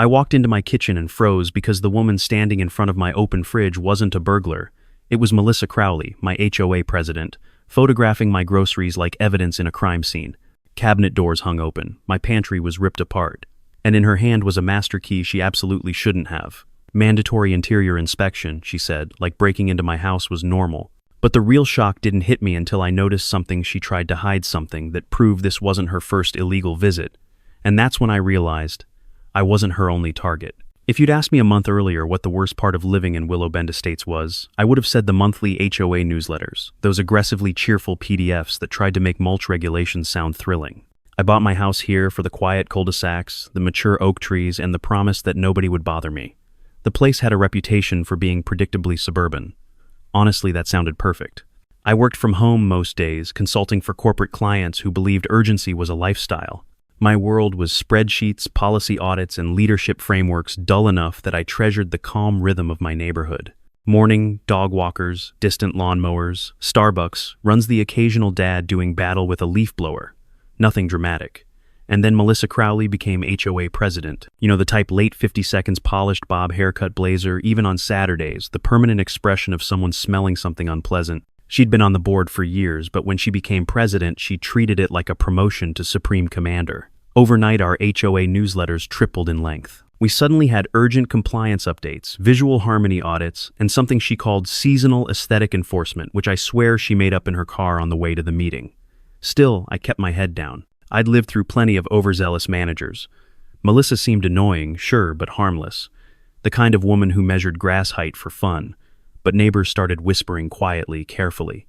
I walked into my kitchen and froze because the woman standing in front of my open fridge wasn't a burglar. It was Melissa Crowley, my HOA president, photographing my groceries like evidence in a crime scene. Cabinet doors hung open, my pantry was ripped apart, and in her hand was a master key she absolutely shouldn't have. Mandatory interior inspection, she said, like breaking into my house was normal. But the real shock didn't hit me until I noticed something. She tried to hide something that proved this wasn't her first illegal visit. And that's when I realized I wasn't her only target. If you'd asked me a month earlier what the worst part of living in Willow Bend Estates was, I would have said the monthly HOA newsletters, those aggressively cheerful PDFs that tried to make mulch regulations sound thrilling. I bought my house here for the quiet cul-de-sacs, the mature oak trees, and the promise that nobody would bother me. The place had a reputation for being predictably suburban. Honestly, that sounded perfect. I worked from home most days, consulting for corporate clients who believed urgency was a lifestyle. My world was spreadsheets, policy audits, and leadership frameworks dull enough that I treasured the calm rhythm of my neighborhood. Morning, dog walkers, distant lawnmowers, Starbucks, runs the occasional dad doing battle with a leaf blower. Nothing dramatic. And then Melissa Crowley became HOA president. You know, the type late 50 seconds polished bob haircut blazer, even on Saturdays, the permanent expression of someone smelling something unpleasant. She'd been on the board for years, but when she became president, she treated it like a promotion to supreme commander. Overnight, our HOA newsletters tripled in length. We suddenly had urgent compliance updates, visual harmony audits, and something she called seasonal aesthetic enforcement, which I swear she made up in her car on the way to the meeting. Still, I kept my head down. I'd lived through plenty of overzealous managers. Melissa seemed annoying, sure, but harmless. The kind of woman who measured grass height for fun. But neighbors started whispering quietly, carefully.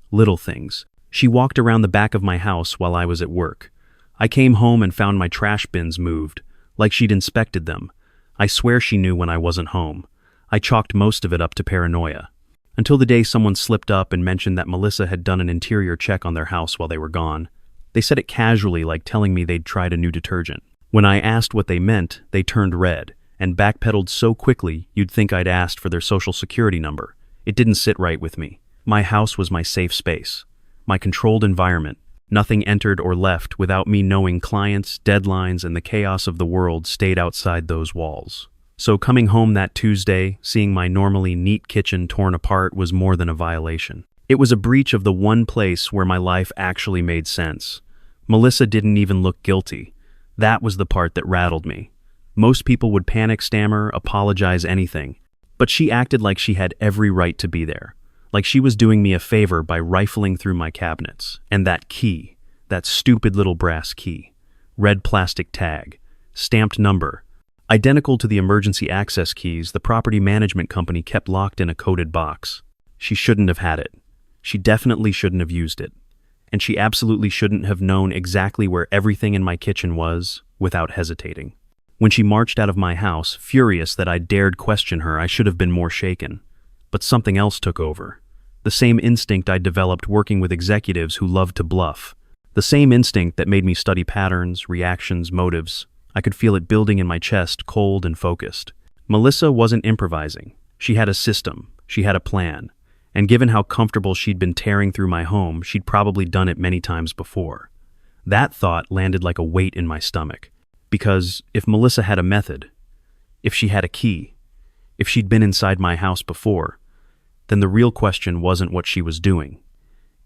Little things. She walked around the back of my house while I was at work. I came home and found my trash bins moved, like she'd inspected them. I swear she knew when I wasn't home. I chalked most of it up to paranoia. Until the day someone slipped up and mentioned that Melissa had done an interior check on their house while they were gone. They said it casually, like telling me they'd tried a new detergent. When I asked what they meant, they turned red and backpedaled so quickly you'd think I'd asked for their social security number. It didn't sit right with me. My house was my safe space, my controlled environment. Nothing entered or left without me knowing clients, deadlines, and the chaos of the world stayed outside those walls. So coming home that Tuesday, seeing my normally neat kitchen torn apart was more than a violation. It was a breach of the one place where my life actually made sense. Melissa didn't even look guilty. That was the part that rattled me. Most people would panic, stammer, apologize, anything. But she acted like she had every right to be there. Like she was doing me a favor by rifling through my cabinets. And that key, that stupid little brass key. Red plastic tag. Stamped number. Identical to the emergency access keys the property management company kept locked in a coded box. She shouldn't have had it. She definitely shouldn't have used it. And she absolutely shouldn't have known exactly where everything in my kitchen was without hesitating. When she marched out of my house, furious that I dared question her, I should have been more shaken. But something else took over. The same instinct I developed working with executives who loved to bluff. The same instinct that made me study patterns, reactions, motives. I could feel it building in my chest, cold and focused. Melissa wasn't improvising. She had a system. She had a plan. And given how comfortable she'd been tearing through my home, she'd probably done it many times before. That thought landed like a weight in my stomach. Because if Melissa had a method, if she had a key, if she'd been inside my house before, then the real question wasn't what she was doing.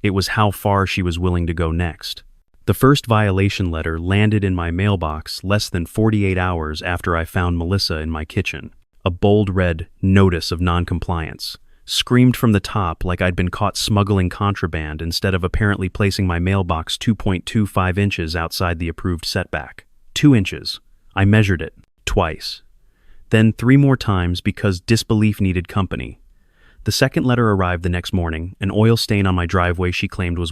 It was how far she was willing to go next. The first violation letter landed in my mailbox less than 48 hours after I found Melissa in my kitchen. A bold red notice of noncompliance. Screamed from the top like I'd been caught smuggling contraband instead of apparently placing my mailbox 2.25 inches outside the approved setback. 2 inches. I measured it. Twice. Then 3 more times because disbelief needed company. The second letter arrived the next morning, an oil stain on my driveway she claimed was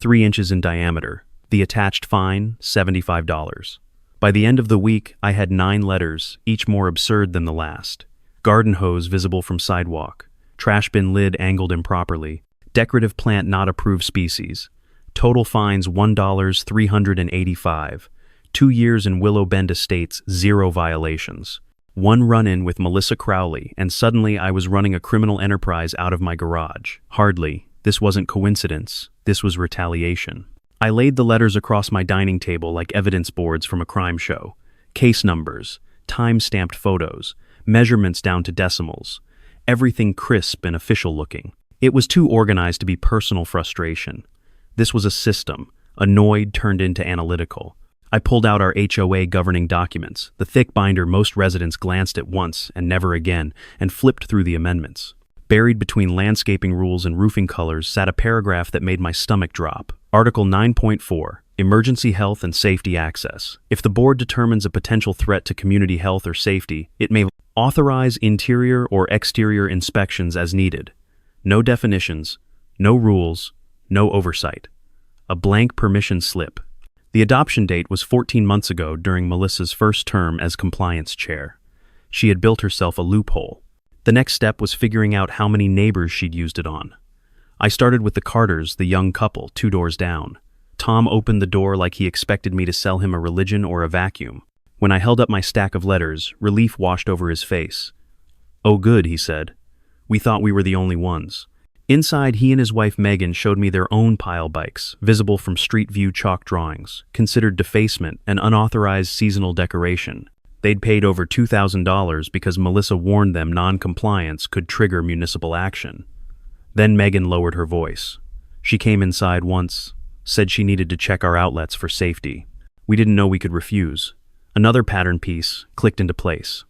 3 inches in diameter. The attached fine, $75. By the end of the week, I had 9 letters, each more absurd than the last. Garden hose visible from sidewalk. Trash bin lid angled improperly. Decorative plant not approved species. Total fines $1,385. 2 years in Willow Bend Estates, 0 violations. 1 run-in with Melissa Crowley, and suddenly I was running a criminal enterprise out of my garage. Hardly. This wasn't coincidence. This was retaliation. I laid the letters across my dining table like evidence boards from a crime show. Case numbers. time-stamped photos, measurements down to decimals, everything crisp and official looking. It was too organized to be personal frustration. This was a system, annoyed turned into analytical. I pulled out our HOA governing documents, the thick binder most residents glanced at once and never again, and flipped through the amendments. Buried between landscaping rules and roofing colors sat a paragraph that made my stomach drop. Article 9.4, Emergency Health and Safety Access. If the board determines a potential threat to community health or safety, it may authorize interior or exterior inspections as needed. No definitions, no rules, no oversight. A blank permission slip. The adoption date was 14 months ago during Melissa's first term as compliance chair. She had built herself a loophole. The next step was figuring out how many neighbors she'd used it on. I started with the Carters, the young couple, 2 doors down. Tom opened the door like he expected me to sell him a religion or a vacuum. When I held up my stack of letters, relief washed over his face. "Oh good," he said. "We thought we were the only ones." Inside, he and his wife Megan showed me their own pile bikes, visible from street view chalk drawings, considered defacement and unauthorized seasonal decoration. They'd paid over $2,000 because Melissa warned them non-compliance could trigger municipal action. Then Megan lowered her voice. She came inside once, said she needed to check our outlets for safety. We didn't know we could refuse. Another pattern piece clicked into place.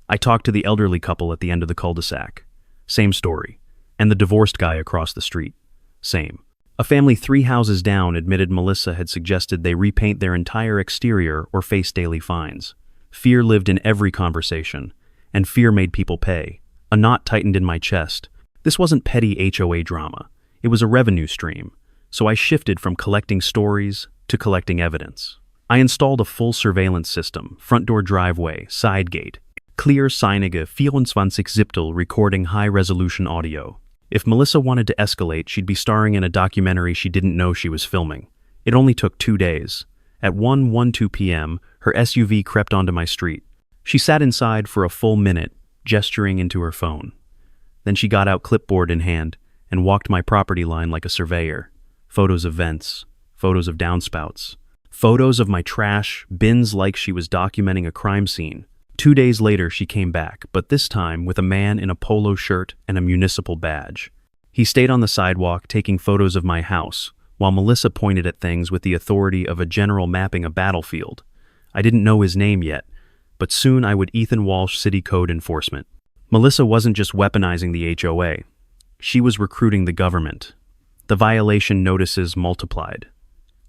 I talked to the elderly couple at the end of the cul-de-sac. Same story. And the divorced guy across the street. Same. A family 3 houses down admitted Melissa had suggested they repaint their entire exterior or face daily fines. Fear lived in every conversation, and fear made people pay. A knot tightened in my chest. This wasn't petty HOA drama. It was a revenue stream, so I shifted from collecting stories to collecting evidence. I installed a full surveillance system, front door driveway, side gate, clear signage 24/7 recording high-resolution audio. If Melissa wanted to escalate, she'd be starring in a documentary she didn't know she was filming. It only took 2 days. At 1:12 p.m., her SUV crept onto my street. She sat inside for a full minute, gesturing into her phone. Then she got out clipboard in hand and walked my property line like a surveyor. Photos of vents, photos of downspouts, photos of my trash, bins like she was documenting a crime scene. 2 days later, she came back, but this time with a man in a polo shirt and a municipal badge. He stayed on the sidewalk taking photos of my house, while Melissa pointed at things with the authority of a general mapping a battlefield. I didn't know his name yet, but soon I would Ethan Walsh City Code Enforcement. Melissa wasn't just weaponizing the HOA. She was recruiting the government. The violation notices multiplied.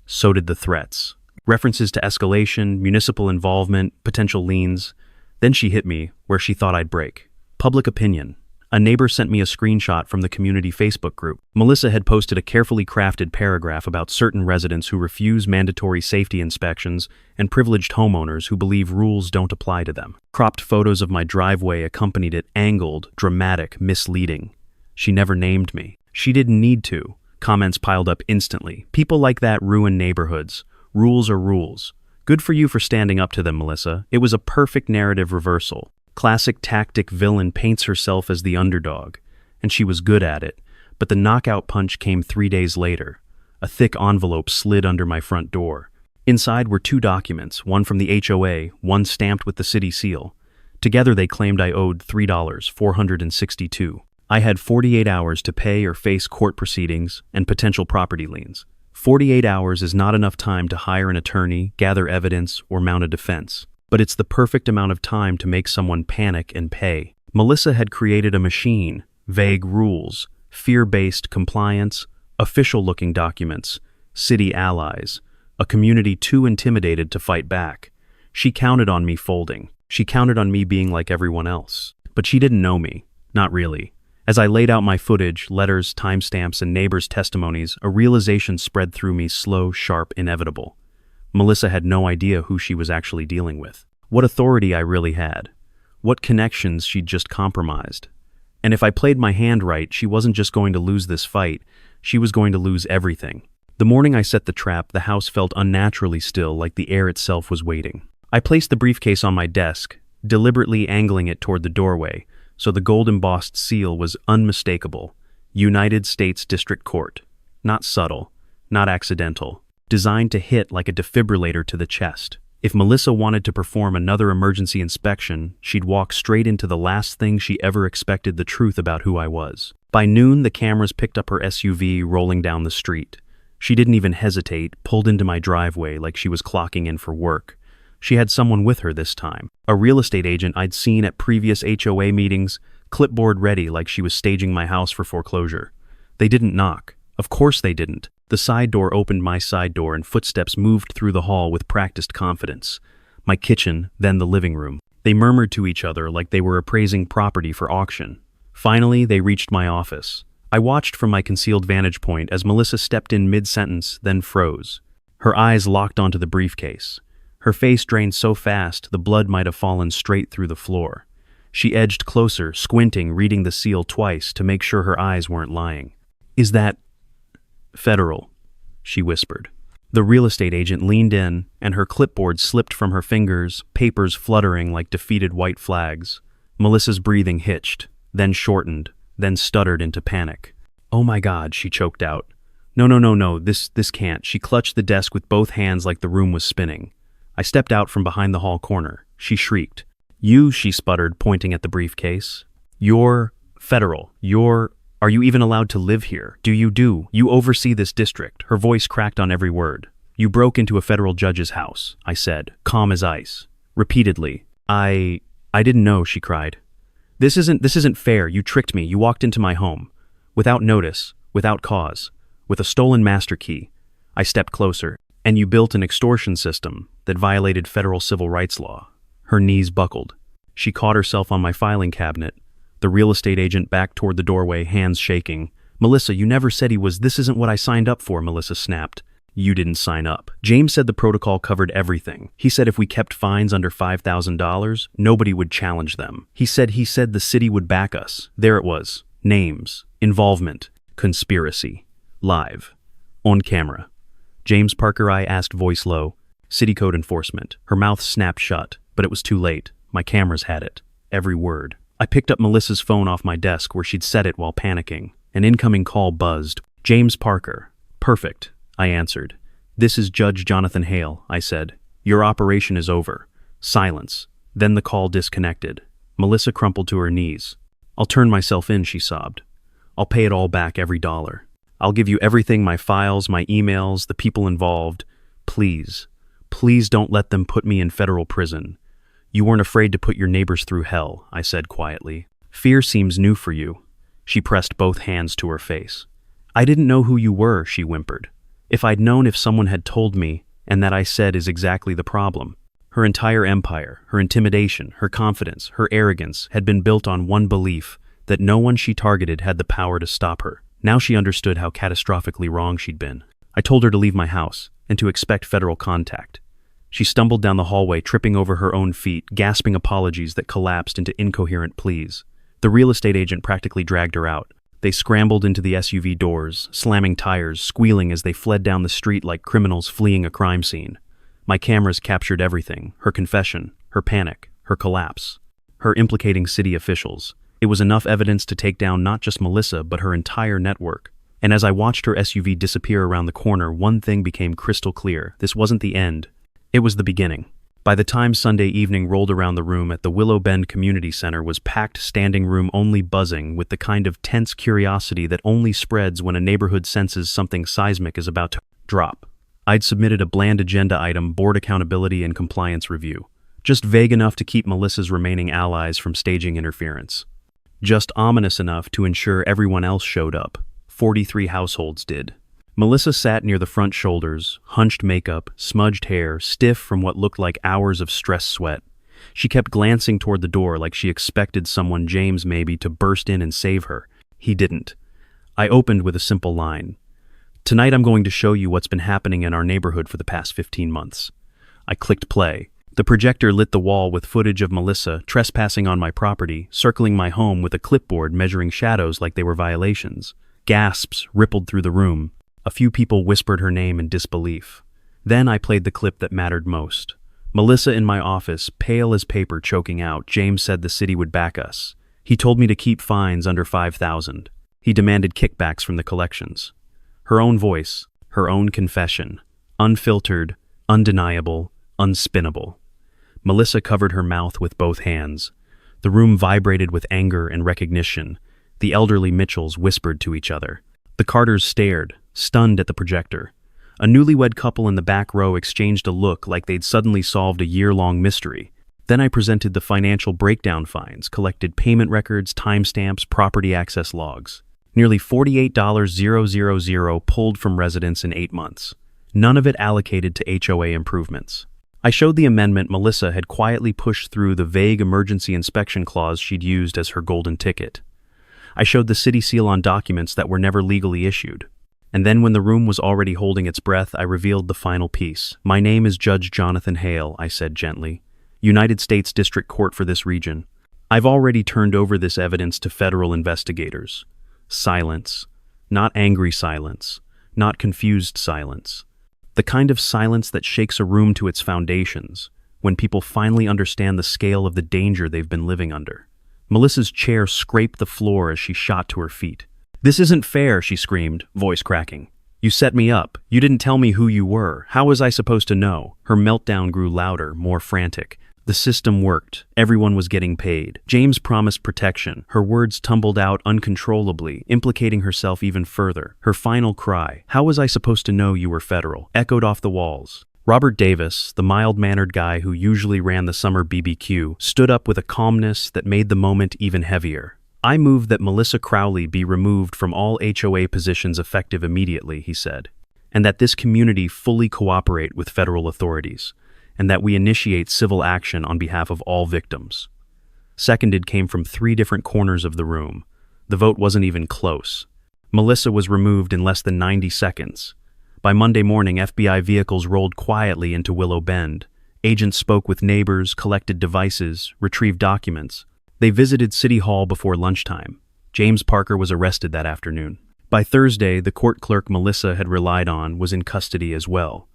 So did the threats. References to escalation, municipal involvement, potential liens. Then she hit me where she thought I'd break. Public opinion. A neighbor sent me a screenshot from the community Facebook group. Melissa had posted a carefully crafted paragraph about certain residents who refuse mandatory safety inspections and privileged homeowners who believe rules don't apply to them. Cropped photos of my driveway accompanied it, angled, dramatic, misleading. She never named me. She didn't need to. Comments piled up instantly. People like that ruin neighborhoods. Rules are rules. Good for you for standing up to them, Melissa. It was a perfect narrative reversal. Classic tactic villain paints herself as the underdog, and she was good at it, but the knockout punch came 3 days later. A thick envelope slid under my front door. Inside were 2 documents, one from the HOA, one stamped with the city seal. Together they claimed I owed $3,462. I had 48 hours to pay or face court proceedings and potential property liens. 48 hours is not enough time to hire an attorney, gather evidence, or mount a defense. But it's the perfect amount of time to make someone panic and pay. Melissa had created a machine, vague rules, fear-based compliance, official-looking documents, city allies, a community too intimidated to fight back. She counted on me folding. She counted on me being like everyone else. But she didn't know me. Not really. As I laid out my footage, letters, timestamps, and neighbors' testimonies, a realization spread through me, slow, sharp, inevitable. Melissa had no idea who she was actually dealing with, what authority I really had, what connections she'd just compromised. And if I played my hand right, she wasn't just going to lose this fight, she was going to lose everything. The morning I set the trap, the house felt unnaturally still, like the air itself was waiting. I placed the briefcase on my desk, deliberately angling it toward the doorway, so the gold-embossed seal was unmistakable. United States District Court. Not subtle, not accidental. Designed to hit like a defibrillator to the chest. If Melissa wanted to perform another emergency inspection, she'd walk straight into the last thing she ever expected: the truth about who I was. By noon, the cameras picked up her SUV rolling down the street. She didn't even hesitate, pulled into my driveway like she was clocking in for work. She had someone with her this time, a real estate agent I'd seen at previous HOA meetings, clipboard ready like she was staging my house for foreclosure. They didn't knock. Of course they didn't. The side door opened my side door and footsteps moved through the hall with practiced confidence. My kitchen, then the living room. They murmured to each other like they were appraising property for auction. Finally, they reached my office. I watched from my concealed vantage point as Melissa stepped in mid-sentence, then froze. Her eyes locked onto the briefcase. Her face drained so fast the blood might have fallen straight through the floor. She edged closer, squinting, reading the seal twice to make sure her eyes weren't lying. "Is that federal?" she whispered. The real estate agent leaned in, and her clipboard slipped from her fingers, papers fluttering like defeated white flags. Melissa's breathing hitched, then shortened, then stuttered into panic. "Oh my God," she choked out. No, this can't." She clutched the desk with both hands like the room was spinning. I stepped out from behind the hall corner. She shrieked. "You," she sputtered, pointing at the briefcase. "You're federal. Are you even allowed to live here? You oversee this district." Her voice cracked on every word. "You broke into a federal judge's house," I said, calm as ice. Repeatedly. I didn't know," she cried. This isn't fair. You tricked me. You walked into my home. Without notice, without cause, with a stolen master key." I stepped closer. "And you built an extortion system that violated federal civil rights law." Her knees buckled. She caught herself on my filing cabinet. The real estate agent backed toward the doorway, hands shaking. "Melissa, you never said he was—" "This isn't what I signed up for," Melissa snapped. "You didn't sign up. James said the protocol covered everything. He said if we kept fines under $5,000, nobody would challenge them. He said the city would back us." There it was. Names. Involvement. Conspiracy. Live. On camera. "James Parker?" I asked, voice low. "City code enforcement." Her mouth snapped shut, but it was too late. My cameras had it. Every word. I picked up Melissa's phone off my desk where she'd set it while panicking. An incoming call buzzed. "James Parker." "Perfect," I answered. "This is Judge Jonathan Hale," I said. "Your operation is over." Silence. Then the call disconnected. Melissa crumpled to her knees. "I'll turn myself in," she sobbed. "I'll pay it all back, every dollar. I'll give you everything, my files, my emails, the people involved. Please, please don't let them put me in federal prison." "You weren't afraid to put your neighbors through hell," I said quietly. "Fear seems new for you." She pressed both hands to her face. "I didn't know who you were," she whimpered. "If I'd known, if someone had told me, and that I said is exactly the problem." Her entire empire, her intimidation, her confidence, her arrogance had been built on one belief, that no one she targeted had the power to stop her. Now she understood how catastrophically wrong she'd been. I told her to leave my house, and to expect federal contact. She stumbled down the hallway, tripping over her own feet, gasping apologies that collapsed into incoherent pleas. The real estate agent practically dragged her out. They scrambled into the SUV doors, slamming tires, squealing as they fled down the street like criminals fleeing a crime scene. My cameras captured everything: her confession, her panic, her collapse, her implicating city officials. It was enough evidence to take down not just Melissa, but her entire network. And as I watched her SUV disappear around the corner, one thing became crystal clear. This wasn't the end. It was the beginning. By the time Sunday evening rolled around, the room at the Willow Bend Community Center was packed, standing room only, buzzing with the kind of tense curiosity that only spreads when a neighborhood senses something seismic is about to drop. I'd submitted a bland agenda item: board accountability and compliance review. Just vague enough to keep Melissa's remaining allies from staging interference. Just ominous enough to ensure everyone else showed up. 43 households did. Melissa sat near the front shoulders, hunched makeup, smudged hair, stiff from what looked like hours of stress sweat. She kept glancing toward the door like she expected someone, James maybe, to burst in and save her. He didn't. I opened with a simple line. "Tonight I'm going to show you what's been happening in our neighborhood for the past 15 months. I clicked play. The projector lit the wall with footage of Melissa trespassing on my property, circling my home with a clipboard, measuring shadows like they were violations. Gasps rippled through the room. A few people whispered her name in disbelief. Then I played the clip that mattered most. Melissa in my office, pale as paper, choking out. "James said the city would back us. He told me to keep fines under $5,000. He demanded kickbacks from the collections." Her own voice, her own confession. Unfiltered, undeniable, unspinnable. Melissa covered her mouth with both hands. The room vibrated with anger and recognition. The elderly Mitchells whispered to each other. The Carters stared, stunned at the projector. A newlywed couple in the back row exchanged a look like they'd suddenly solved a year-long mystery. Then I presented the financial breakdown fines, collected payment records, timestamps, property access logs. Nearly $48,000 pulled from residents in 8 months. None of it allocated to HOA improvements. I showed the amendment Melissa had quietly pushed through the vague emergency inspection clause she'd used as her golden ticket. I showed the city seal on documents that were never legally issued. And then when the room was already holding its breath, I revealed the final piece. "My name is Judge Jonathan Hale," I said gently. "United States District Court for this region. I've already turned over this evidence to federal investigators." Silence. Not angry silence. Not confused silence. The kind of silence that shakes a room to its foundations, when people finally understand the scale of the danger they've been living under. Melissa's chair scraped the floor as she shot to her feet. "This isn't fair," she screamed, voice cracking. "You set me up. You didn't tell me who you were. How was I supposed to know?" Her meltdown grew louder, more frantic. The system worked. Everyone was getting paid. James promised protection. Her words tumbled out uncontrollably, implicating herself even further. Her final cry, "How was I supposed to know you were federal?" echoed off the walls. Robert Davis, the mild-mannered guy who usually ran the summer BBQ, stood up with a calmness that made the moment even heavier. "I move that Melissa Crowley be removed from all HOA positions effective immediately," he said, "and that this community fully cooperate with federal authorities, and that we initiate civil action on behalf of all victims." Seconded came from 3 different corners of the room. The vote wasn't even close. Melissa was removed in less than 90 seconds. By Monday morning, FBI vehicles rolled quietly into Willow Bend. Agents spoke with neighbors, collected devices, retrieved documents. They visited City Hall before lunchtime. James Parker was arrested that afternoon. By Thursday, the court clerk Melissa had relied on was in custody as well.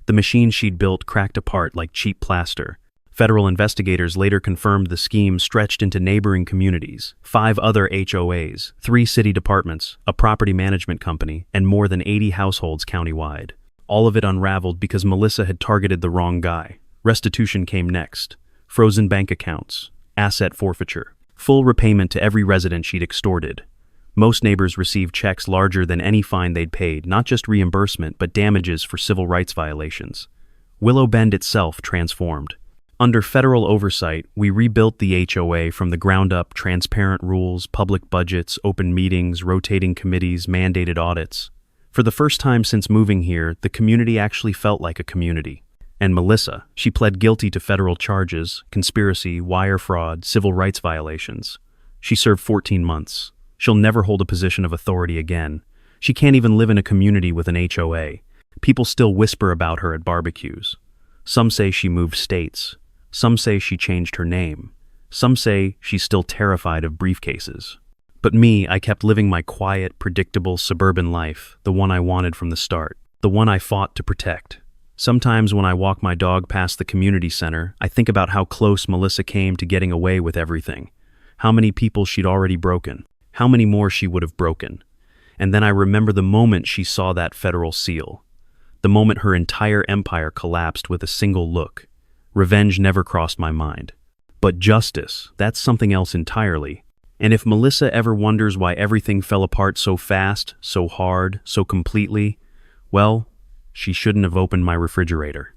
The machine she'd built cracked apart like cheap plaster. Federal investigators later confirmed the scheme stretched into neighboring communities, 5 other HOAs, 3 city departments, a property management company, and more than 80 households countywide. All of it unraveled because Melissa had targeted the wrong guy. Restitution came next. Frozen bank accounts, asset forfeiture, full repayment to every resident she'd extorted. Most neighbors received checks larger than any fine they'd paid, not just reimbursement, but damages for civil rights violations. Willow Bend itself transformed. Under federal oversight, we rebuilt the HOA from the ground up, transparent rules, public budgets, open meetings, rotating committees, mandated audits. For the first time since moving here, the community actually felt like a community. And Melissa, she pled guilty to federal charges, conspiracy, wire fraud, civil rights violations. She served 14 months. She'll never hold a position of authority again. She can't even live in a community with an HOA. People still whisper about her at barbecues. Some say she moved states. Some say she changed her name. Some say she's still terrified of briefcases. But me, I kept living my quiet, predictable, suburban life, the one I wanted from the start, the one I fought to protect. Sometimes when I walk my dog past the community center, I think about how close Melissa came to getting away with everything, how many people she'd already broken, how many more she would have broken. And then I remember the moment she saw that federal seal, the moment her entire empire collapsed with a single look. Revenge never crossed my mind. But justice, that's something else entirely. And if Melissa ever wonders why everything fell apart so fast, so hard, so completely, well, she shouldn't have opened my refrigerator.